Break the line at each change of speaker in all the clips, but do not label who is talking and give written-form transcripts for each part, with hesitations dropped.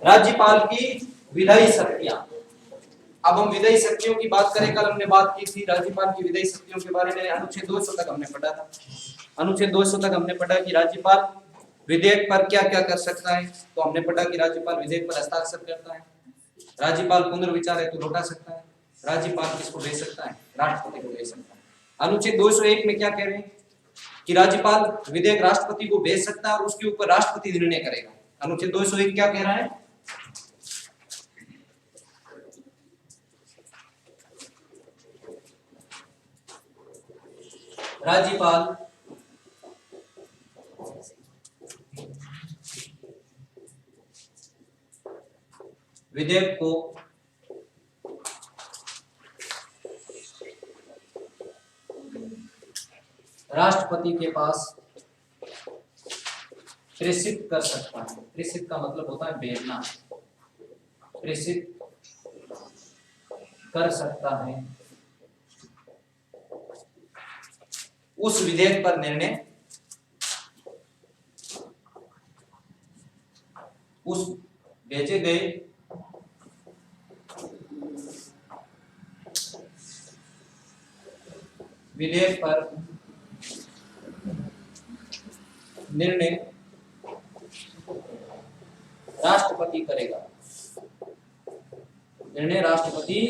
राज्यपाल की विधायी शक्तियां। अब हम विधायी शक्तियों की बात करें, कल हमने बात की थी राज्यपाल की विधायी शक्तियों के बारे में, अनुच्छेद 200 तक हमने पढ़ा था। अनुच्छेद 200 तक हमने पढ़ा कि राज्यपाल विधेयक पर क्या क्या कर सकता है। तो हमने पढ़ा कि राज्यपाल विधेयक पर हस्ताक्षर करता है, राज्यपाल पुनर्विचार हेतु लौटा सकता है, राज्यपाल किसको भेज सकता है, राष्ट्रपति को भेज सकता है। अनुच्छेद 201 में क्या कह रहे हैं कि राज्यपाल विधेयक राष्ट्रपति को भेज सकता है और उसके ऊपर राष्ट्रपति निर्णय करेगा। अनुच्छेद 201 क्या कह रहा है, राज्यपाल विधेयक को राष्ट्रपति के पास प्रेषित कर सकता है। प्रेषित का मतलब होता है भेजना, प्रेषित कर सकता है उस विधेयक पर निर्णय उस भेजे गए विधेयक पर निर्णय राष्ट्रपति करेगा। निर्णय राष्ट्रपति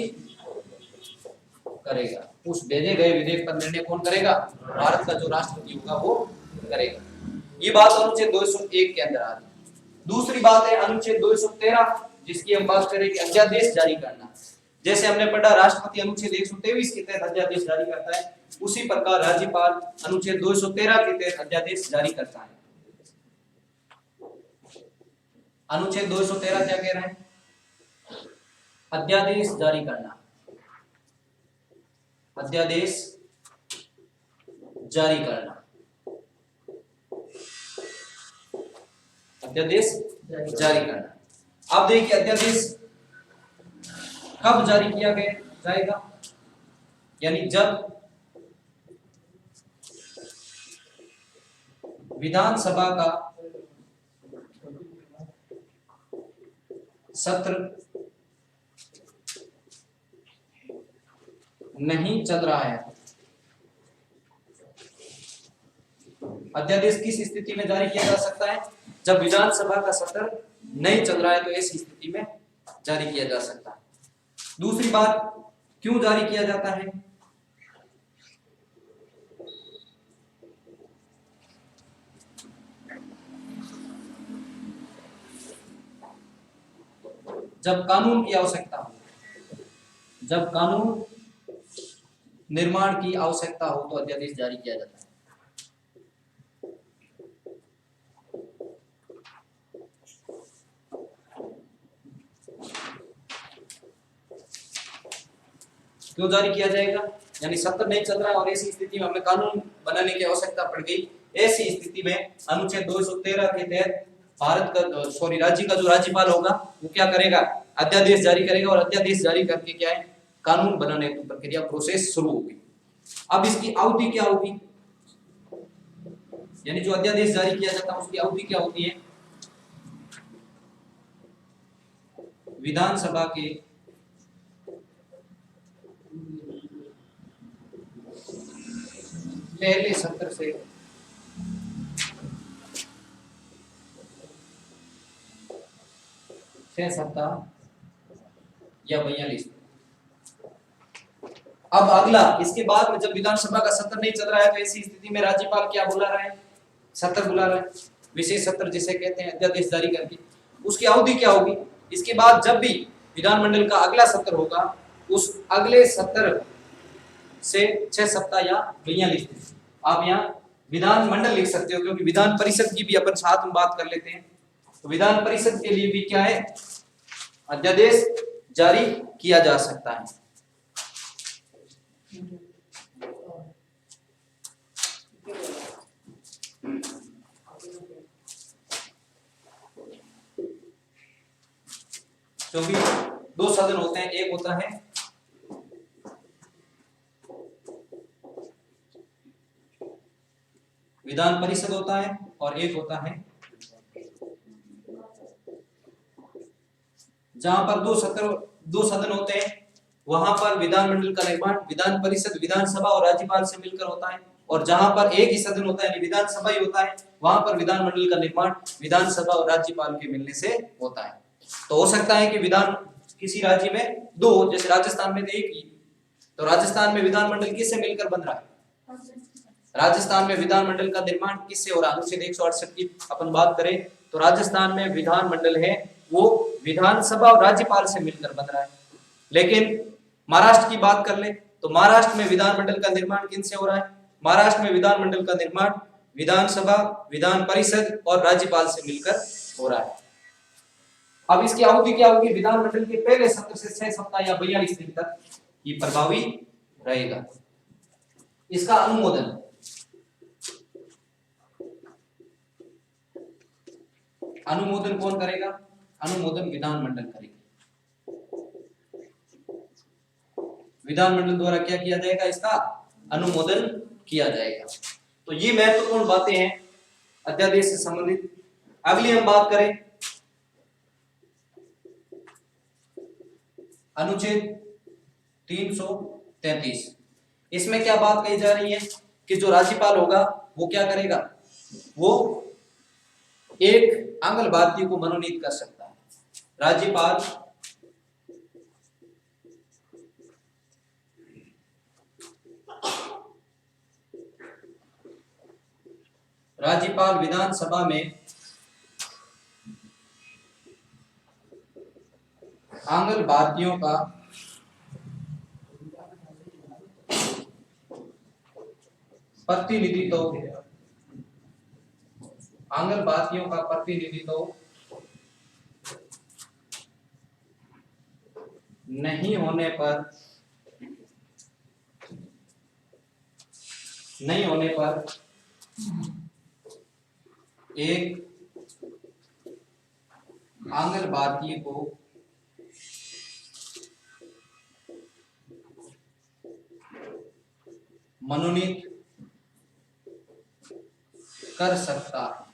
करेगा। उस भेजे गए विधेयक पर निर्णय कौन करेगा, भारत का जो राष्ट्रपति होगा वो करेगा। ये बात अनुच्छेद 201 के अंदर आ रही है। दूसरी बात है अनुच्छेद 213, जिसकी हम बात करें कि अध्यादेश जारी करना। जैसे हमने पढ़ा राष्ट्रपति अनुच्छेद 123 के तहत अध्यादेश जारी करता है, उसी प्रकार राज्यपाल अनुच्छेद 213 के तहत अध्यादेश जारी करता है। अनुच्छेद 213 क्या कह रहे हैं, अध्यादेश जारी करना, अध्यादेश जारी करना, अध्यादेश जारी करना। अब देखिए अध्यादेश कब जारी किया जाएगा, यानी जब विधानसभा का सत्र नहीं चल रहा है। अध्यादेश किस स्थिति में जारी किया जा सकता है, जब विधानसभा का सत्र नहीं चल रहा है, तो ऐसी स्थिति में जारी किया जा सकता है। दूसरी बात, क्यों जारी किया जाता है, जब कानून की आवश्यकता हो, जब कानून निर्माण की आवश्यकता हो तो अध्यादेश जारी किया जाता है। क्यों जारी किया जाएगा, यानी सत्र नहीं चल रहा है और ऐसी स्थिति में हमें कानून बनाने की आवश्यकता पड़ गई। ऐसी स्थिति में अनुच्छेद 213 के तहत भारत का राज्य का जो राज्यपाल होगा वो क्या करेगा, अध्यादेश जारी करेगा, और अध्यादेश जारी करके क्या है, कानून बनाने की प्रक्रिया प्रोसेस शुरू होगी। अब इसकी अवधि क्या होगी, यानी जो अध्यादेश जारी किया जाता है उसकी अवधि क्या होती है, विधानसभा के पहले सत्र से 6 सप्ताह या 42। अब अगला, इसके बाद में जब विधानसभा का सत्र नहीं चल रहा है तो ऐसी स्थिति में राज्यपाल क्या बुला रहा है, सत्र बुला रहा है, विशेष सत्र जिसे कहते हैं, अध्यादेश जारी करके। उसकी अवधि क्या होगी, इसके बाद जब भी विधानमंडल का अगला सत्र होगा उस अगले सत्र से 6 सप्ताह या 42 दिन। आप यहाँ विधानमंडल लिख सकते हो, क्योंकि विधान परिषद की भी अपन साथ में बात कर लेते हैं। तो विधान परिषद के लिए भी क्या है, अध्यादेश जारी किया जा सकता है। जो भी 2 सदन होते हैं, एक होता है विधान परिषद होता है और एक होता है जहां पर दो सदन होते हैं वहां पर विधानमंडल का निर्माण विधान परिषद, विधानसभा और राज्यपाल से मिलकर होता है। और जहां पर एक ही सदन होता है यानी विधानसभा ही होता है, वहां पर विधानमंडल का निर्माण विधानसभा और राज्यपाल के मिलने से होता है। तो हो सकता है कि विधान किसी राज्य में दो, जैसे राजस्थान में एक ही, तो राजस्थान में विधानमंडल किससे मिलकर बन रहा है? राजस्थान में विधानमंडल का निर्माण किससे हो रहा है? अनुच्छेद 168 की अपन बात करें तो राजस्थान में विधानमंडल है वो विधानसभा और राज्यपाल से मिलकर बन रहा है। लेकिन महाराष्ट्र की बात कर ले तो महाराष्ट्र में विधानमंडल का निर्माण किनसे हो रहा है? महाराष्ट्र में विधानमंडल का निर्माण विधानसभा, विधान परिषद और राज्यपाल से मिलकर हो रहा है। अब इसकी अवधि क्या होगी? विधानमंडल के पहले सत्र से 6 सप्ताह या 42 दिन तक ये प्रभावी रहेगा। इसका अनुमोदन कौन करेगा? अनुमोदन विधानमंडल करेगी। विधानमंडल द्वारा क्या किया जाएगा? इसका अनुमोदन किया जाएगा। तो ये महत्वपूर्ण बातें हैं अध्यादेश से संबंधित। अगली हम बात करें अनुच्छेद 333। इसमें क्या बात कही जा रही है कि जो राज्यपाल होगा वो क्या करेगा? वो एक आंग्ल भारतीय को मनोनीत कर सकता है। राज्यपाल विधानसभा में आंग्ल भारतीयों का प्रतिनिधित्व नहीं होने पर एक आंग्ल भारतीय को मनोनीत कर सकता है।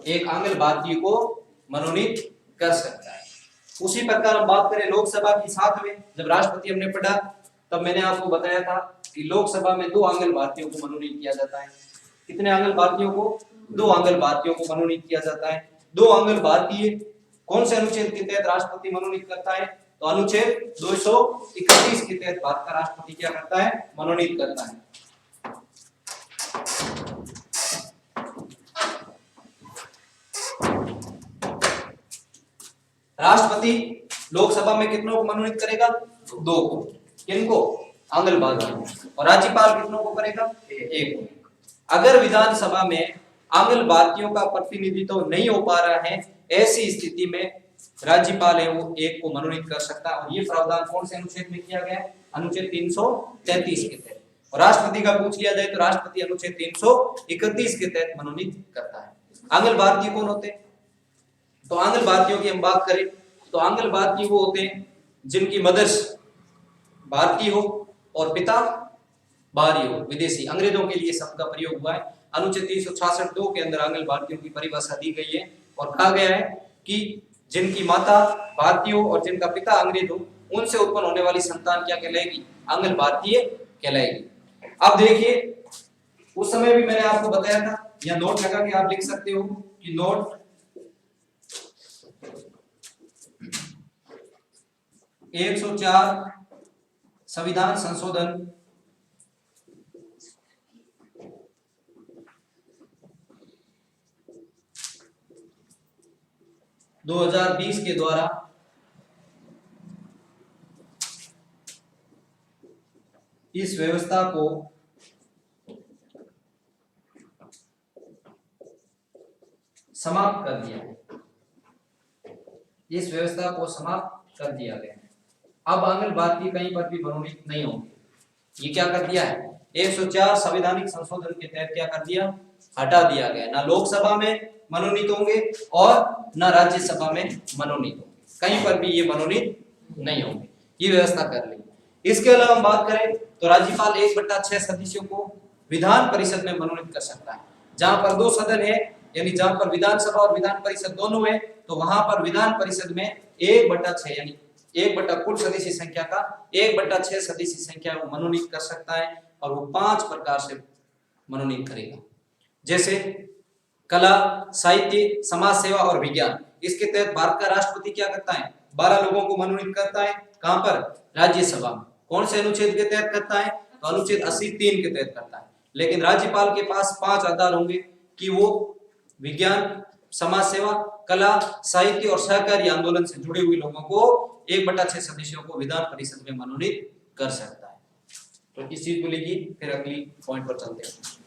एक आंग्ल भारतीय को मनोनीत कर सकता है। उसी प्रकार हम बात करें लोकसभा की, साथ में जब राष्ट्रपति हमने पढ़ा तब मैंने आपको बताया था कि लोकसभा में 2 आंग्ल भारतीयों को मनोनीत किया जाता है। कितने आंग्ल भारतीयों को? 2 आंग्ल भारतीयों को मनोनीत किया जाता है। 2 आंग्ल भारतीय कौन से अनुच्छेद के तहत राष्ट्रपति मनोनीत करता है? तो अनुच्छेद 231 के तहत भारत का राष्ट्रपति क्या करता है? मनोनीत करता है। राष्ट्रपति लोकसभा में कितनों को मनोनीत करेगा? 2 को। किनको? आंग्ल भारतीयों। और राज्यपाल कितनों को करेगा? 1 को। अगर विधानसभा में आंग्ल भारतीयों का प्रतिनिधित्व नहीं हो पा रहा है, ऐसी स्थिति में राज्यपाल है वो 1 को मनोनीत कर सकता है। और ये प्रावधान कौन से अनुच्छेद में किया गया है? अनुच्छेद 333 के तहत। और राष्ट्रपति का पूछ लिया जाए तो राष्ट्रपति अनुच्छेद 331 के तहत मनोनीत करता है। आंग्ल भारतीय कौन होते हैं? तो आंग्ल भारतीयों की हम बात करें तो आंग्ल भारतीय वो होते हैं जिनकी मदर्स भारतीय हो और पिता बाहरी हो, विदेशी। अंग्रेजों के लिए शब्द का प्रयोग हुआ है। अनुच्छेद 366(2) के अंदर आंग्ल भारतीयों की परिभाषा दी गई है और कहा गया है कि जिनकी माता भारतीय हो और जिनका पिता अंग्रेज हो, उनसे उत्पन्न होने वाली संतान क्या कहलाएगी? आंग्ल भारतीय कहलाएगी। अब देखिए उस समय भी मैंने आपको बताया था, या नोट लगा के आप लिख सकते हो कि नोट 104 संविधान संशोधन 2020 के द्वारा इस व्यवस्था को समाप्त कर दिया है। इस व्यवस्था को समाप्त कर दिया गया है। अब आंग्ल भारतीय कहीं पर भी मनोनीत नहीं होंगे। ये क्या कर दिया है? 104 संवैधानिक संशोधन के तहत क्या कर दिया? हटा दिया गया। ना लोकसभा में मनोनीत होंगे और ना राज्यसभा में मनोनीत होंगे। कहीं पर भी ये मनोनीत नहीं होंगे। ये व्यवस्था कर ली। इसके अलावा हम बात करें तो राज्यपाल 1/6 सदस्यों को विधान परिषद में मनोनीत कर सकता है। जहां पर 2 सदन है यानी जहां पर विधानसभा और विधान परिषद दोनों है तो वहां पर विधान परिषद में 1/6 यानी 1 कुल सदस्य संख्या का 1/6 सदस्य संख्या को मनोनीत कर सकता है और वो 5 प्रकार से मनोनीत करेगा। जैसे कला, साहित्य, समाज सेवा और विज्ञान। इसके तहत भारत का राष्ट्रपति क्या करता है? 12 लोगों को मनोनीत करता है। कहां पर? राज्यसभा में। कौन से अनुच्छेद के तहत करता है? तो अनुच्छेद 80(3) के तहत करता है। लेकिन राज्यपाल के पास 5 आधार होंगे कि वो विज्ञान, समाज सेवा, कला, साहित्य और सहकारी आंदोलन से जुड़े हुए लोगों को 1/6 सदस्यों को विधान परिषद में मनोनीत कर सकता है। तो किस चीज मिलेगी? फिर अगली पॉइंट पर चलते हैं।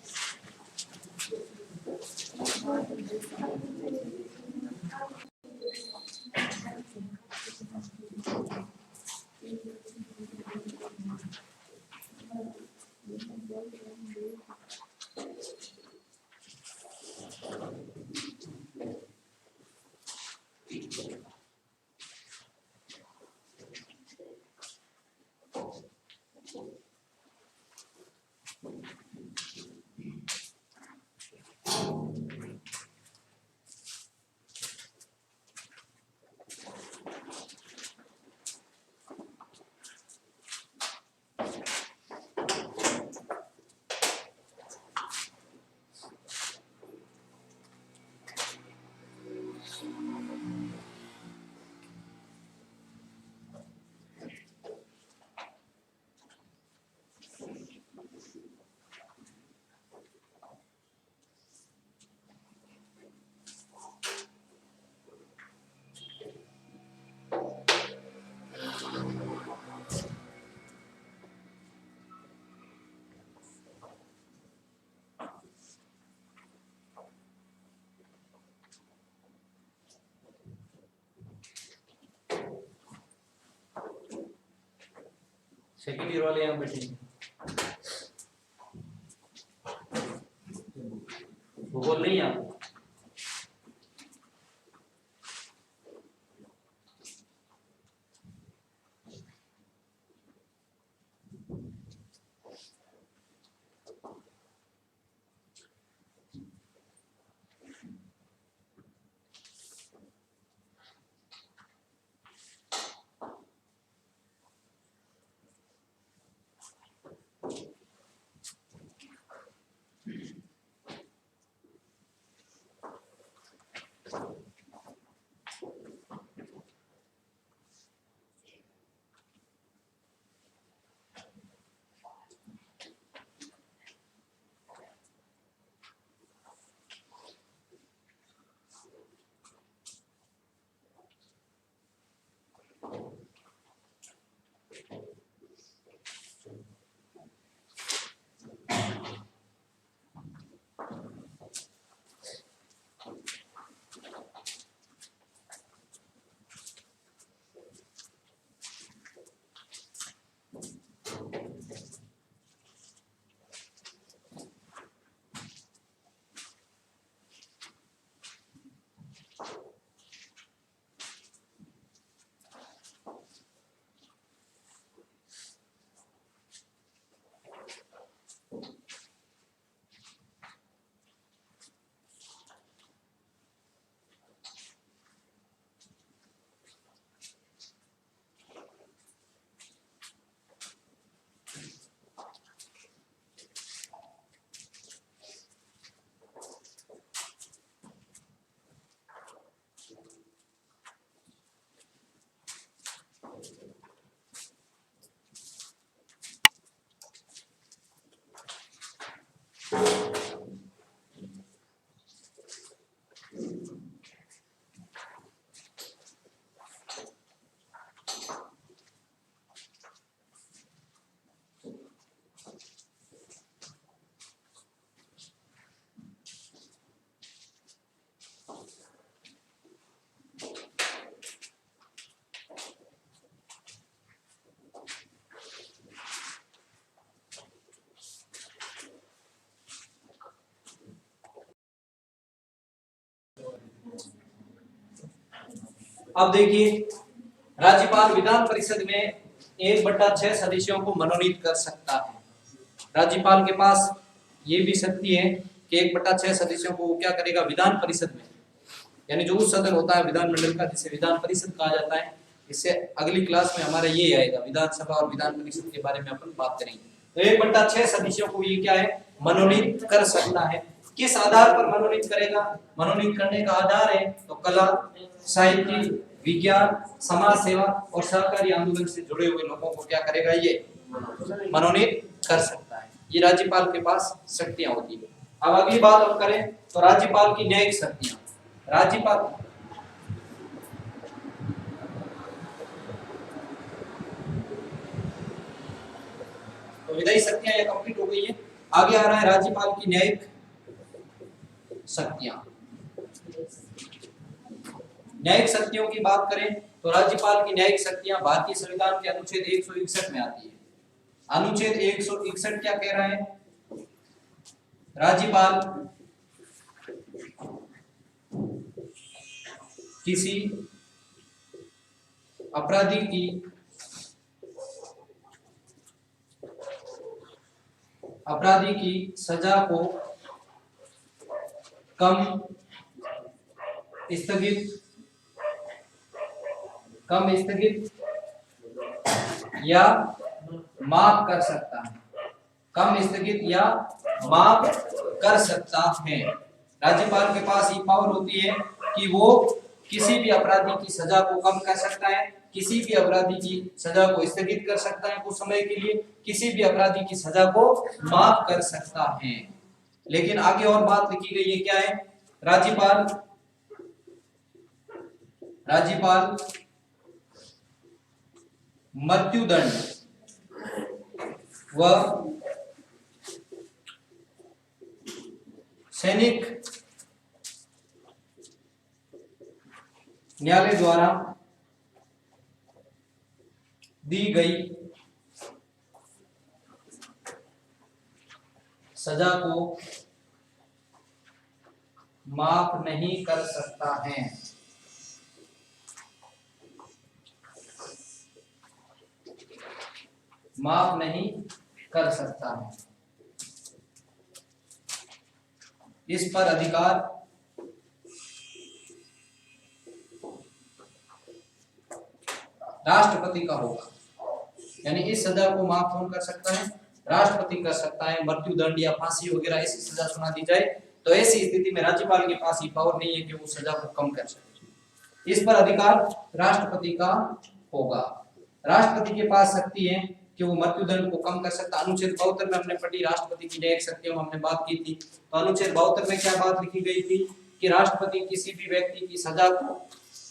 सेकंड ईयर वाले यहाँ बैठे भूगोल नहीं आप अब देखिए राज्यपाल विधान परिषद में 1/6 सदस्यों को मनोनीत कर सकता है। राज्यपाल के पास ये भी शक्ति है कि 1/6 सदस्यों को वो क्या करेगा, विधान परिषद में, यानी जो उस सदन होता है विधानमंडल का जिसे विधान परिषद कहा जाता है, इससे अगली क्लास में हमारा ये आएगा, विधानसभा और विधान परिषद के बारे में अपन बात करेंगे। तो 1/6 सदस्यों को ये क्या है, मनोनीत कर सकता है। किस आधार पर मनोनीत करेगा, मनोनीत करने का आधार है तो कला, साहित्य, विज्ञान, समाज सेवा और सहकारी आंदोलन से जुड़े हुए लोगों को क्या करेगा, ये मनोनीत कर सकता है। ये राज्यपाल के पास शक्तियां होती है। अब अगली बात हम करें तो राज्यपाल की न्यायिक शक्तियां। राज्यपाल तो विधायी शक्तियां ये कंप्लीट हो गई है। आगे आ रहा है राज्यपाल की न्यायिक शक्तियां। न्यायिक शक्तियों की बात करें तो राज्यपाल की न्यायिक शक्तियां भारतीय संविधान के अनुच्छेद 161 में आती है। अनुच्छेद 161 क्या कह रहा है, राज्यपाल किसी अपराधी की सजा को कम स्थगित या माफ कर सकता है, कम स्थगित या माफ कर सकता है। राज्यपाल के पास ये पावर होती है कि वो किसी भी अपराधी की सजा को कम कर सकता है, किसी भी अपराधी की सजा को स्थगित कर सकता है कुछ समय के लिए, किसी भी अपराधी की सजा को माफ कर सकता है। लेकिन आगे और बात लिखी गई है, क्या है, राज्यपाल मृत्युदंड व सैनिक न्यायालय द्वारा दी गई सजा को माफ नहीं कर सकता है। माफ नहीं कर सकता है। इस पर अधिकार राष्ट्रपति का होगा, यानी इस सजा को माफ कौन कर सकता है, राष्ट्रपति कर सकता है। मृत्युदंड या फांसी वगैरह ऐसी सजा सुना दी जाए तो ऐसी स्थिति में राज्यपाल के पास ये पावर नहीं है कि वो सजा को कम कर सके। इस पर अधिकार राष्ट्रपति का होगा। राष्ट्रपति के पास शक्ति है कि वो मृत्युदंड को कम कर सकता। अनुच्छेद 72 में हमने पढ़ी राष्ट्रपति की न्यायिक शक्तियों में हमने बात की थी। तो अनुच्छेद 72 में क्या बात लिखी गई थी कि राष्ट्रपति किसी भी व्यक्ति की सजा को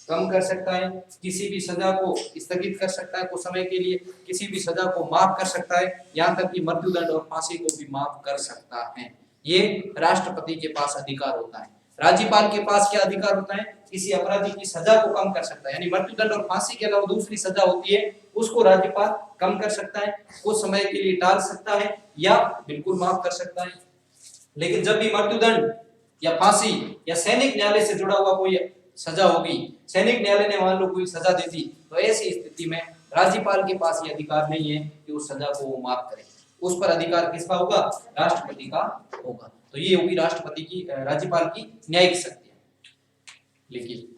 कम कर सकता है, किसी भी सजा को स्थगित कर सकता है कुछ समय के लिए, किसी भी सजा को माफ कर सकता है, यहाँ तक कि मृत्युदंड और फांसी को भी माफ कर सकता है। ये राष्ट्रपति के पास अधिकार होता है। राज्यपाल के पास क्या अधिकार होता है, किसी अपराधी की सजा को कम कर सकता है, यानी मृत्युदंड और फांसी के अलावा दूसरी सजा होती है उसको राज्यपाल कम कर सकता है, कुछ समय के लिए टाल सकता है या बिल्कुल माफ कर सकता है। लेकिन जब भी मृत्युदंड या फांसी या सैनिक न्यायालय से जुड़ा हुआ कोई सजा होगी, सैनिक न्यायालय ने मान लो कोई सजा दे दी, तो ऐसी स्थिति में राज्यपाल के पास ये अधिकार नहीं है कि उस सजा को वो माफ करे। उस पर अधिकार किसका होगा, राष्ट्रपति का होगा। तो ये होगी राष्ट्रपति की राज्यपाल की न्यायिक शक्तियां। लेकिन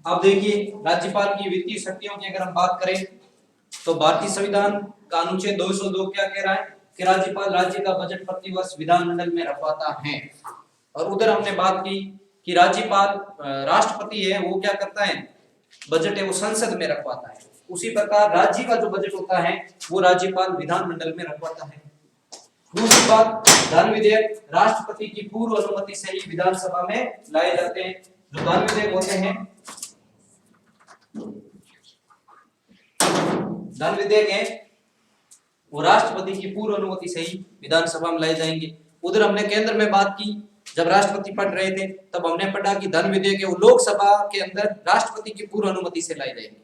अब देखिए राज्यपाल की वित्तीय शक्तियों की अगर हम बात करें तो भारतीय संविधान का अनुच्छेद 202 क्या कह रहा है कि राज्यपाल राज्य का बजट प्रतिवर्ष विधानमंडल में रखवाता है। और उधर हमने बात की कि राज्यपाल राष्ट्रपति है वो क्या करता है, बजट है वो संसद में रखवाता है। उसी प्रकार राज्य का जो बजट होता है वो राज्यपाल विधानमंडल में रखवाता है। दूसरी बात, धन विधेयक राष्ट्रपति की पूर्व अनुमति से ही विधानसभा में लाए जाते हैं। जो धन विधेयक होते हैं, धन विधेयक है वो राष्ट्रपति की पूर्व अनुमति से ही विधानसभा में लाए जाएंगे। उधर हमने केंद्र में बात की, जब राष्ट्रपति पढ़ रहे थे तब हमने पढ़ा कि धन विधेयक है वो लोकसभा के अंदर राष्ट्रपति की पूर्व अनुमति से लाए जाएंगे।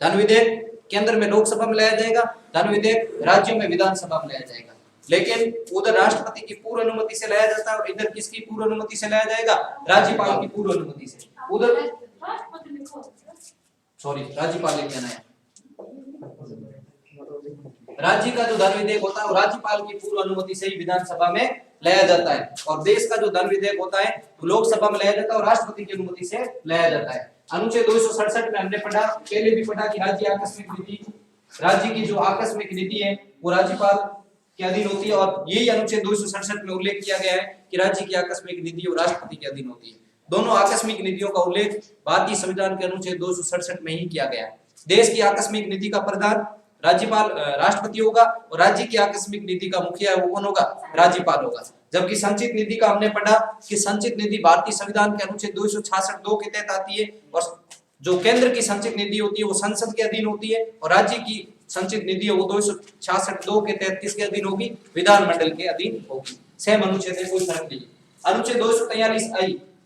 धन विधेयक केंद्र में लोकसभा में लाया जाएगा, धन विधेयक राज्यों में विधानसभा में लाया जाएगा। लेकिन उधर राष्ट्रपति की पूर्व अनुमति से लाया जाता है और इधर किसकी पूर्व अनुमति से लाया जाएगा? राज्यपाल की पूर्व अनुमति से। उधर राज्यपाल लेके आना है। राज्य का जो धन विधेयक होता है वो राज्यपाल की पूर्व अनुमति से ही विधानसभा में लाया जाता है, और देश का जो धन विधेयक होता है वो लोकसभा में लाया जाता है और राष्ट्रपति की अनुमति से लाया जाता है। अनुच्छेद 267 में हमने पढ़ा, पहले भी पढ़ा कि राज्य की जो आकस्मिक नीति है वो राज्यपाल के अधीन होती है, और यही अनुच्छेद 267 में उल्लेख किया गया है कि राज्य की आकस्मिक नीति और राष्ट्रपति के अधीन होती है। दोनों आकस्मिक नीतियों का उल्लेख भारतीय संविधान के अनुच्छेद 267 में ही किया गया है। देश की आकस्मिक नीति का प्रधान राष्ट्रपति होगा और राज्य की आकस्मिक नीति का मुखिया वो कौन होगा? राज्यपाल होगा। जबकि संचित नीति का हमने पढ़ा कि संचित नीति भारतीय संविधान के अनुच्छेद 266(2) के तहत आती है, और जो केंद्र की संचित नीति होती है वो संसद के अधीन होती है, और राज्य की संचित नीति है वो 266(2) के तहत किसके अधीन होगी? विधानमंडल के अधीन होगी। सेम अनुच्छेद है, कोई फर्क नहीं। अनुच्छेद 243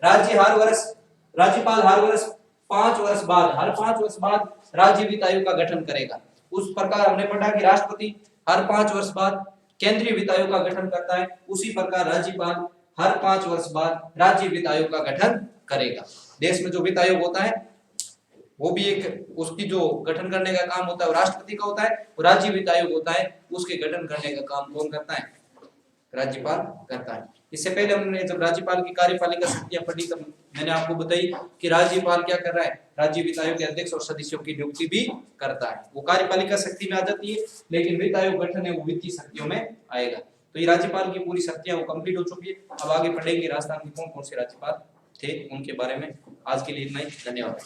राज्यपाल हर वर्ष 5 वर्ष बाद राज्य वित्त आयोग का गठन करेगा। उस प्रकार हमने पढ़ा कि राष्ट्रपति हर 5 वर्ष बाद केंद्रीय वित्त आयोग का गठन करता है, उसी प्रकार राज्यपाल हर 5 वर्ष बाद राज्य वित्त आयोग का गठन करेगा। देश में जो वित्त आयोग होता है वो भी एक उसकी जो गठन करने का काम होता है वो राष्ट्रपति का होता है, और राज्य वित्त आयोग होता है उसके गठन करने का काम कौन करता है? राज्यपाल करता है। इससे पहले हमने जब राज्यपाल की कार्यपालिका शक्तियां पढ़ी तब मैंने आपको बताई कि राज्यपाल क्या कर रहा है? राज्य वित्त आयोग के अध्यक्ष और सदस्यों की नियुक्ति भी करता है। वो कार्यपालिका शक्ति में आ जाती है, लेकिन वित्त आयोग गठन है वो वित्तीय शक्तियों में आएगा। तो ये राज्यपाल की पूरी शक्तियां वो कंप्लीट हो चुकी है। अब आगे पढ़ेंगे राजस्थान के कौन कौन से राज्यपाल थे उनके बारे में। आज के लिए इतना ही, धन्यवाद।